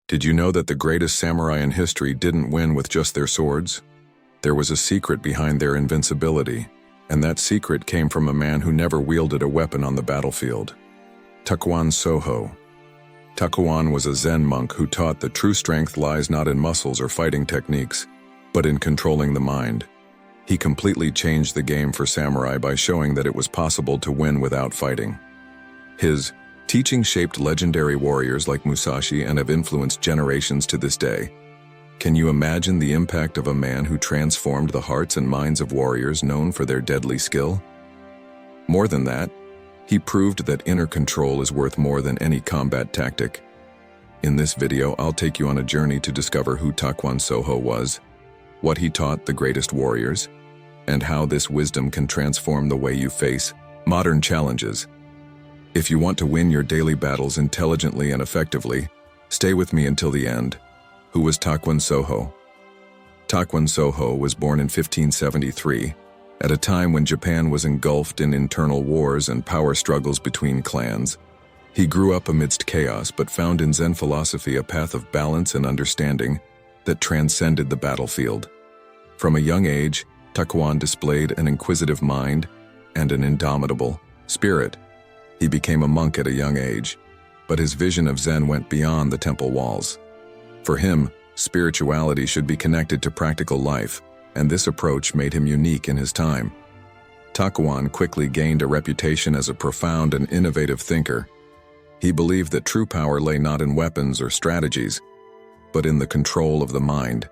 Did you know that the greatest samurai in history didn't win with just their swords? There was a secret behind their invincibility, and that secret came from a man who never wielded a weapon on the battlefield. Takuan Sōhō. Takuan was a Zen monk who taught that true strength lies not in muscles or fighting techniques, but in controlling the mind. He completely changed the game for samurai by showing that it was possible to win without fighting. His teaching shaped legendary warriors like Musashi and have influenced generations to this day. Can you imagine the impact of a man who transformed the hearts and minds of warriors known for their deadly skill? More than that, he proved that inner control is worth more than any combat tactic. In this video, I'll take you on a journey to discover who Takuan Sōhō was, what he taught the greatest warriors, and how this wisdom can transform the way you face modern challenges. If you want to win your daily battles intelligently and effectively, stay with me until the end. Who was Takuan Sōhō? Takuan Sōhō was born in 1573, at a time when Japan was engulfed in internal wars and power struggles between clans. He grew up amidst chaos but found in Zen philosophy a path of balance and understanding that transcended the battlefield. From a young age, Takuan displayed an inquisitive mind and an indomitable spirit. He became a monk at a young age, but his vision of Zen went beyond the temple walls. For him, spirituality should be connected to practical life, and this approach made him unique in his time. Takuan quickly gained a reputation as a profound and innovative thinker. He believed that true power lay not in weapons or strategies, but in the control of the mind.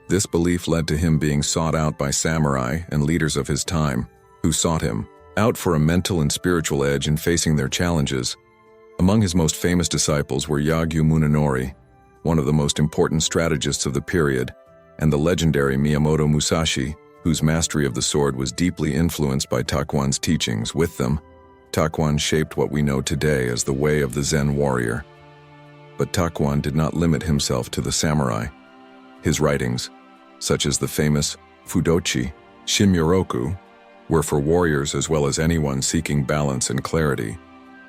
This belief led to him being sought out by samurai and leaders of his time, who sought him out for a mental and spiritual edge in facing their challenges. Among his most famous disciples were Yagyu Munenori, one of the most important strategists of the period, and the legendary Miyamoto Musashi, whose mastery of the sword was deeply influenced by Takuan's teachings. With them, Takuan shaped what we know today as the way of the Zen warrior. But Takuan did not limit himself to the samurai. His writings, such as the famous Fudōshin, Shinmyoku, were for warriors as well as anyone seeking balance and clarity.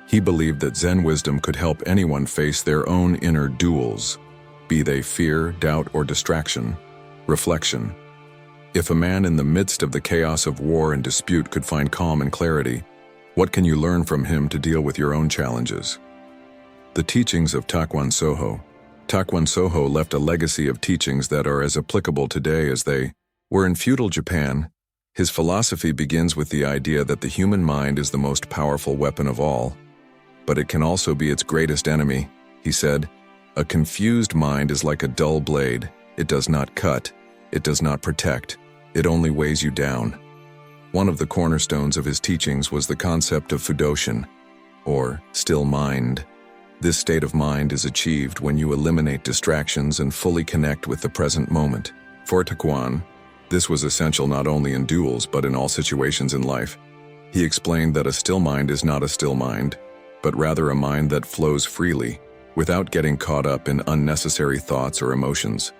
He believed that Zen wisdom could help anyone face their own inner duels, be they fear, doubt, or distraction. Reflection. If a man in the midst of the chaos of war and dispute could find calm and clarity, what can you learn from him to deal with your own challenges? The teachings of Takuan Sōhō. Takuan Sōhō left a legacy of teachings that are as applicable today as they were in feudal Japan. His philosophy begins with the idea that the human mind is the most powerful weapon of all, but it can also be its greatest enemy. He said, "A confused mind is like a dull blade. It does not cut, it does not protect, it only weighs you down." One of the cornerstones of his teachings was the concept of Fudōshin, or still mind. This state of mind is achieved when you eliminate distractions and fully connect with the present moment. For Takuan, this was essential not only in duels but in all situations in life. He explained that a still mind is not a still mind, but rather a mind that flows freely, without getting caught up in unnecessary thoughts or emotions.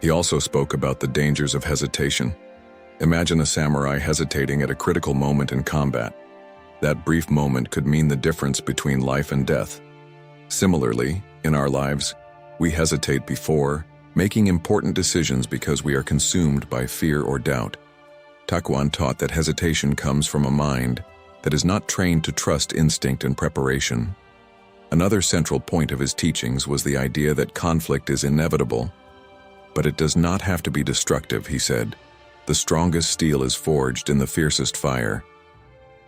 He also spoke about the dangers of hesitation. Imagine a samurai hesitating at a critical moment in combat. That brief moment could mean the difference between life and death. Similarly, in our lives, we hesitate before making important decisions because we are consumed by fear or doubt. Takuan taught that hesitation comes from a mind that is not trained to trust instinct and preparation. Another central point of his teachings was the idea that conflict is inevitable, but it does not have to be destructive, he said. The strongest steel is forged in the fiercest fire.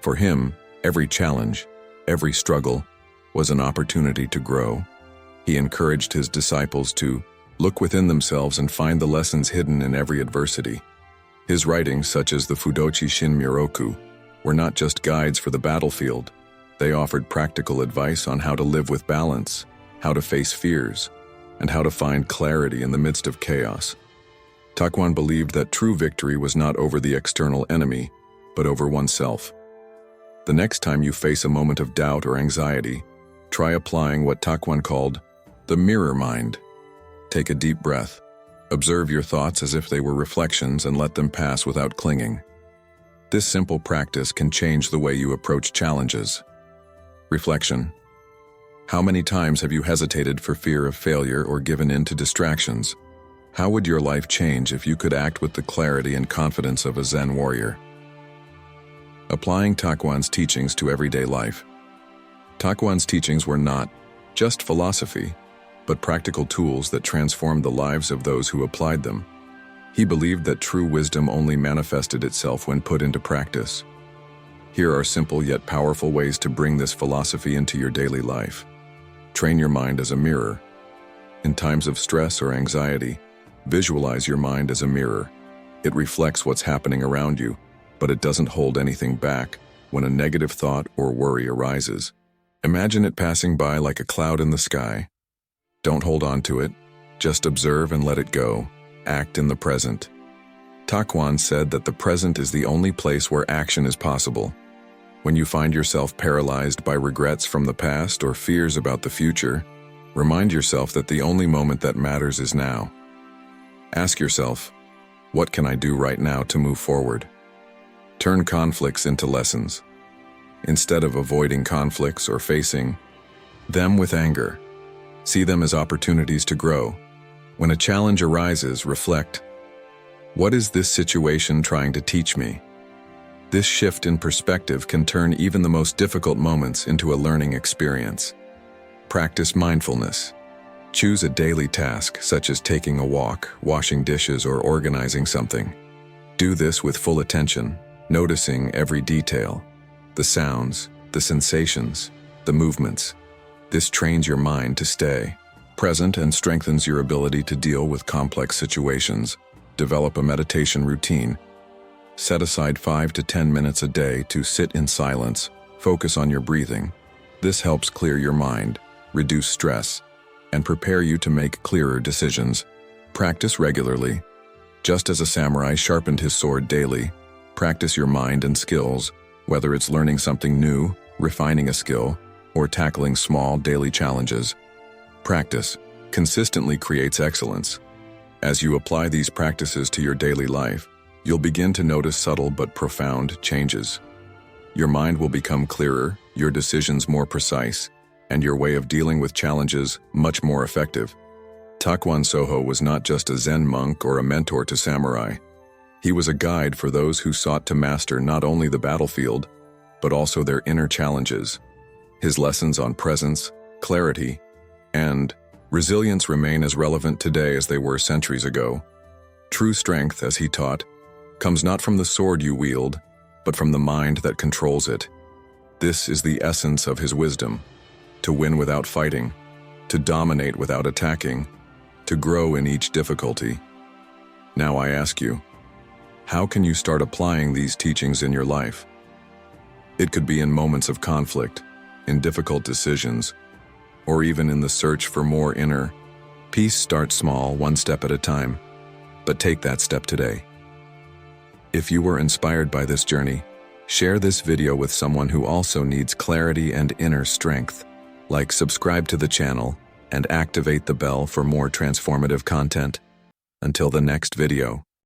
For him, every challenge, every struggle, was an opportunity to grow. He encouraged his disciples to look within themselves and find the lessons hidden in every adversity. His writings, such as the Fudōshin Shinmyoku, were not just guides for the battlefield. They offered practical advice on how to live with balance, how to face fears, and how to find clarity in the midst of chaos. Takuan believed that true victory was not over the external enemy, but over oneself. The next time you face a moment of doubt or anxiety, try applying what Takuan called the mirror mind. Take a deep breath. Observe your thoughts as if they were reflections and let them pass without clinging. This simple practice can change the way you approach challenges. Reflection. How many times have you hesitated for fear of failure or given in to distractions? How would your life change if you could act with the clarity and confidence of a Zen warrior? Applying Takuan's teachings to everyday life. Takuan's teachings were not just philosophy, but practical tools that transformed the lives of those who applied them. He believed that true wisdom only manifested itself when put into practice. Here are simple yet powerful ways to bring this philosophy into your daily life. Train your mind as a mirror. In times of stress or anxiety, visualize your mind as a mirror. It reflects what's happening around you, but it doesn't hold anything back when a negative thought or worry arises. Imagine it passing by like a cloud in the sky. Don't hold on to it, just observe and let it go. Act in the present. Takuan said that the present is the only place where action is possible. When you find yourself paralyzed by regrets from the past or fears about the future, remind yourself that the only moment that matters is now. Ask yourself, what can I do right now to move forward? Turn conflicts into lessons. Instead of avoiding conflicts or facing them with anger, see them as opportunities to grow. When a challenge arises, reflect, what is this situation trying to teach me? This shift in perspective can turn even the most difficult moments into a learning experience. Practice mindfulness. Choose a daily task, such as taking a walk, washing dishes, or organizing something. Do this with full attention, noticing every detail, the sounds, the sensations, the movements. This trains your mind to stay present and strengthens your ability to deal with complex situations. Develop a meditation routine. Set aside 5 to 10 minutes a day to sit in silence, focus on your breathing. This helps clear your mind, reduce stress, and prepare you to make clearer decisions. Practice regularly. Just as a samurai sharpened his sword daily, practice your mind and skills, whether it's learning something new, refining a skill, or tackling small daily challenges. Practice consistently creates excellence. As you apply these practices to your daily life, you'll begin to notice subtle but profound changes. Your mind will become clearer, your decisions more precise, and your way of dealing with challenges much more effective. Takuan Sōhō was not just a Zen monk or a mentor to samurai. He was a guide for those who sought to master not only the battlefield, but also their inner challenges. His lessons on presence, clarity, and resilience remain as relevant today as they were centuries ago. True strength, as he taught, comes not from the sword you wield, but from the mind that controls it. This is the essence of his wisdom: to win without fighting, to dominate without attacking, to grow in each difficulty. Now I ask you, how can you start applying these teachings in your life? It could be in moments of conflict, in difficult decisions, or even in the search for more inner peace. Start small, one step at a time, but take that step today. If you were inspired by this journey, share this video with someone who also needs clarity and inner strength. Like, subscribe to the channel, and activate the bell for more transformative content. Until the next video.